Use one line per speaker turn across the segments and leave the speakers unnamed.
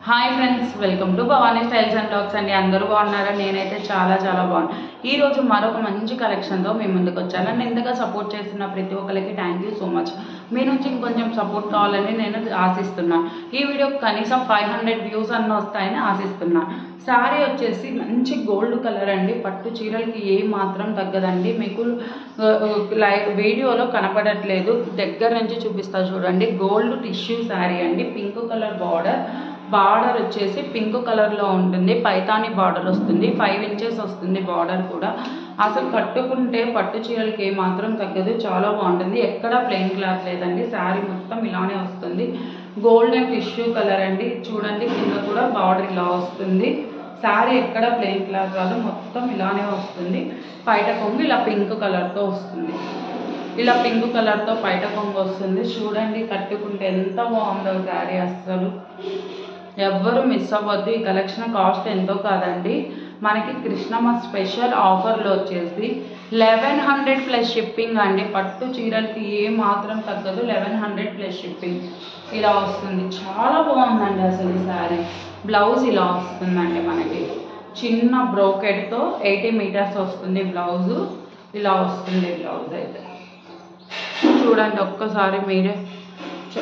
Hi friends, welcome to Bhavani styles and blogs అండి. అందరూ బాగున్నారా? నేనైతే చాలా బాగున్నాను. ఈరోజు మరొక మంచి కలెక్షన్తో మీ ముందుకు వచ్చాను. నన్ను ఇంతగా సపోర్ట్ చేస్తున్న ప్రతి ఒక్కరికి థ్యాంక్ యూ సో మచ్. మీ నుంచి ఇంకొంచెం సపోర్ట్ కావాలని నేను ఆశిస్తున్నాను. ఈ వీడియోకి కనీసం 500 వ్యూస్ అన్న వస్తాయని ఆశిస్తున్నాను. శారీ వచ్చేసి మంచి గోల్డ్ కలర్ అండి. పట్టు చీరలకి ఏ మాత్రం తగ్గదండి. మీకు వీడియోలో కనపడట్లేదు, దగ్గర నుంచి చూపిస్తా చూడండి. గోల్డ్ టిష్యూ శారీ అండి. పింక్ కలర్ బార్డర్ వచ్చేసి పింక్ కలర్లో ఉంటుంది. పైతాని బార్డర్ వస్తుంది. 5 ఇంచెస్ వస్తుంది బార్డర్ కూడా. అసలు కట్టుకుంటే పట్టు చీరలకి ఏ మాత్రం తగ్గదు, చాలా బాగుంటుంది. ఎక్కడ ప్లెయిన్ క్లాత్ లేదండి. శారీ మొత్తం ఇలానే వస్తుంది. గోల్డెన్ టిష్యూ కలర్ అండి. చూడండి, కింద కూడా బార్డర్ ఇలా వస్తుంది. శారీ ఎక్కడ ప్లెయిన్ క్లాత్ కాదు, మొత్తం ఇలానే వస్తుంది. పైట కొంగు ఇలా పింక్ కలర్తో వస్తుంది. ఇలా పింక్ కలర్తో పైట కొంగు వస్తుంది. చూడండి, కట్టుకుంటే ఎంత బాగుందో శారీ. అస్సలు ఎవ్వరు మిస్ అవ్వద్దు. ఈ కలెక్షన్ కాస్ట్ ఎంతో కాదండి, మనకి కృష్ణమ్మ స్పెషల్ ఆఫర్లో వచ్చేసి 1100 ప్లస్ షిప్పింగ్ అండి. పట్టు చీరలకి ఏ మాత్రం తగ్గదు. 1100 ప్లస్ షిప్పింగ్ ఇలా వస్తుంది. చాలా బాగుందండి అసలు ఈ శారీ. బ్లౌజ్ ఇలా వస్తుందండి. మనకి చిన్న బ్రోకెట్తో 80 మీటర్స్ వస్తుంది. బ్లౌజు ఇలా వస్తుంది. బ్లౌజ్ అయితే చూడండి ఒక్కసారి మీరే.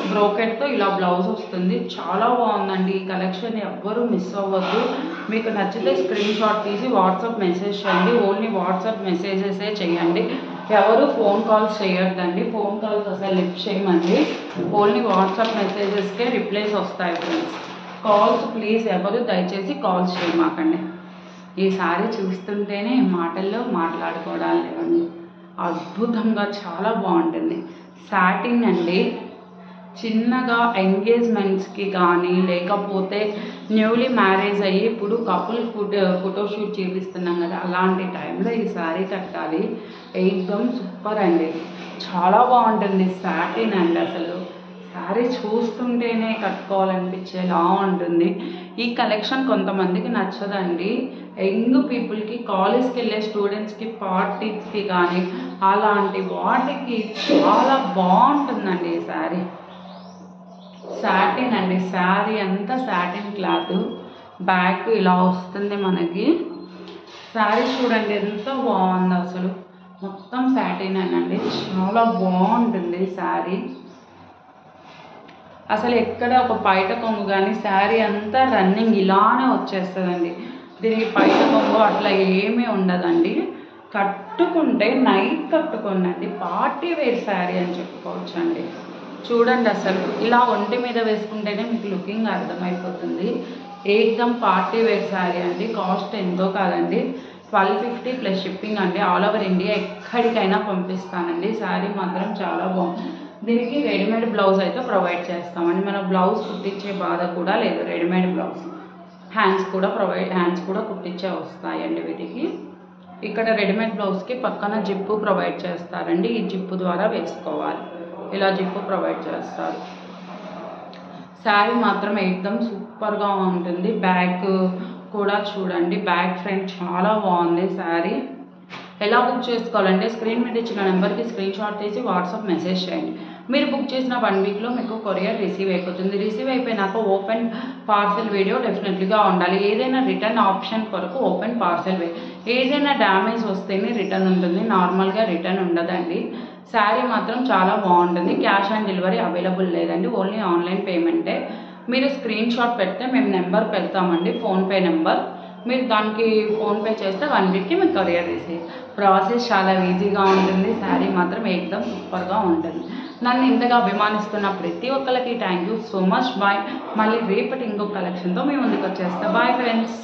బ్రోకెట్తో ఇలా బ్లౌజ్ వస్తుంది. చాలా బాగుందండి ఈ కలెక్షన్. ఎవ్వరూ మిస్ అవ్వద్దు. మీకు నచ్చితే స్క్రీన్ షాట్ తీసి వాట్సాప్ మెసేజ్ చేయండి. ఓన్లీ వాట్సాప్ మెసేజెసే చేయండి. ఎవరు ఫోన్ కాల్స్ చేయొద్దండి. ఫోన్ కాల్స్ అసలు లిఫ్ట్ చేయమండి. ఓన్లీ వాట్సాప్ మెసేజెస్కే రిప్లైస్ వస్తాయి ఫ్రెండ్స్. కాల్స్ ప్లీజ్ ఎవరు దయచేసి కాల్స్ చేయమాకండి. ఈ సారీ చూస్తుంటేనే మాటల్లో మాట్లాడుకోవడాలు లేవండి. అద్భుతంగా చాలా బాగుంటుంది. సాటిన్ అండి. చిన్నగా ఎంగేజ్మెంట్స్కి కానీ, లేకపోతే న్యూలీ మ్యారేజ్ అయ్యి ఇప్పుడు కపుల్ ఫోటోషూట్ చేపిస్తున్నాం కదా, అలాంటి టైంలో ఈ శారీ కట్టాలి. ఎక్దమ్ సూపర్ అండి. చాలా బాగుంటుంది. సాటిన్ అండి. అసలు శారీ చూస్తుంటేనే కట్టుకోవాలనిపించేలా ఉంటుంది. ఈ కలెక్షన్ కొంతమందికి నచ్చదండి. యంగ్ పీపుల్కి, కాలేజ్కి వెళ్ళే స్టూడెంట్స్కి, పార్టీస్కి కానీ అలాంటి వాటికి చాలా బాగుంటుందండి ఈ శారీ. సాటిన్ అండి. శారీ అంతా సాటిన్ క్లాత్. బ్యాక్ ఇలా వస్తుంది మనకి. శారీ చూడండి ఎంత బాగుందో అసలు. మొత్తం సాటిన్ అండి. చాలా బాగుంటుంది శారీ. అసలు ఎక్కడ ఒక పైట కొంగు కానీ, శారీ అంతా రన్నింగ్ ఇలానే వచ్చేస్తుందండి. దీనికి పైట కొంగు అట్లా ఏమీ ఉండదండి. కట్టుకుంటే నైట్ కట్టుకోండి, పార్టీ వేర్ శారీ అని చెప్పుకోవచ్చు అండి. చూడండి, అసలు ఇలా ఒంటి మీద వేసుకుంటేనే మీకు లుకింగ్ అర్థమైపోతుంది. ఏకదమ్ పార్టీ వేర్ శారీ అండి. కాస్ట్ ఎంతో కాదండి, 1250 ప్లస్ షిప్పింగ్ అండి. ఆల్ ఓవర్ ఇండియా ఎక్కడికైనా పంపిస్తానండి. శారీ మాత్రం చాలా బాగుంది. దీనికి రెడీమేడ్ బ్లౌజ్ అయితే ప్రొవైడ్ చేస్తామండి. మన బ్లౌజ్ కుట్టించే బాధ కూడా లేదు. రెడీమేడ్ బ్లౌజ్ హ్యాండ్స్ కూడా కుట్టించే వస్తాయండి వీటికి. ఇక్కడ రెడీమేడ్ బ్లౌజ్కి పక్కన జిప్పు ప్రొవైడ్ చేస్తారండి. ఈ జిప్పు ద్వారా వేసుకోవాలి. ఇలా జిప్పు ప్రొవైడ్ చేస్తారు. శారీ మాత్రం ఎక్దమ్ సూపర్గా ఉంటుంది. బ్యాక్ కూడా చూడండి, బ్యాక్ ఫ్రంట్ చాలా బాగుంది శారీ. ఎలా బుక్ చేసుకోవాలంటే స్క్రీన్ మీద ఇచ్చిన నెంబర్కి స్క్రీన్ షాట్ తీసి వాట్సాప్ మెసేజ్ చేయండి. మీరు బుక్ చేసిన 1 వీక్లో మీకు కొరియర్ రిసీవ్ అయిపోతుంది. రిసీవ్ అయిపోయినాక ఓపెన్ పార్సెల్ వీడియో డెఫినెట్లీగా ఉండాలి. ఏదైనా రిటర్న్ ఆప్షన్ కొరకు ఓపెన్ పార్సెల్ ఏదైనా డ్యామేజ్ వస్తేనే రిటర్న్ ఉంటుంది, నార్మల్గా రిటర్న్ ఉండదండి. శారీ మాత్రం చాలా బాగుంటుంది. క్యాష్ ఆన్ డెలివరీ అవైలబుల్ లేదండి, ఓన్లీ ఆన్లైన్ పేమెంటే. మీరు స్క్రీన్ షాట్ పెడితే మేము నెంబర్ పెడతామండి, ఫోన్పే నెంబర్. మీరు దానికి ఫోన్పే చేస్తే 1 వీక్కి మీకు కొరియర్ రిసీవ్. ప్రాసెస్ చాలా ఈజీగా ఉంటుంది. శారీ మాత్రం ఏకదమ్ సూపర్గా ఉంటుంది. నన్ను ఇంతగా అభిమానిస్తున్న ప్రతి ఒక్కరికి thank you so much. Bye. మళ్ళీ రేపటి ఇంకొక కలెక్షన్తో మీ ముందుకు వచ్చేస్తా. Bye friends.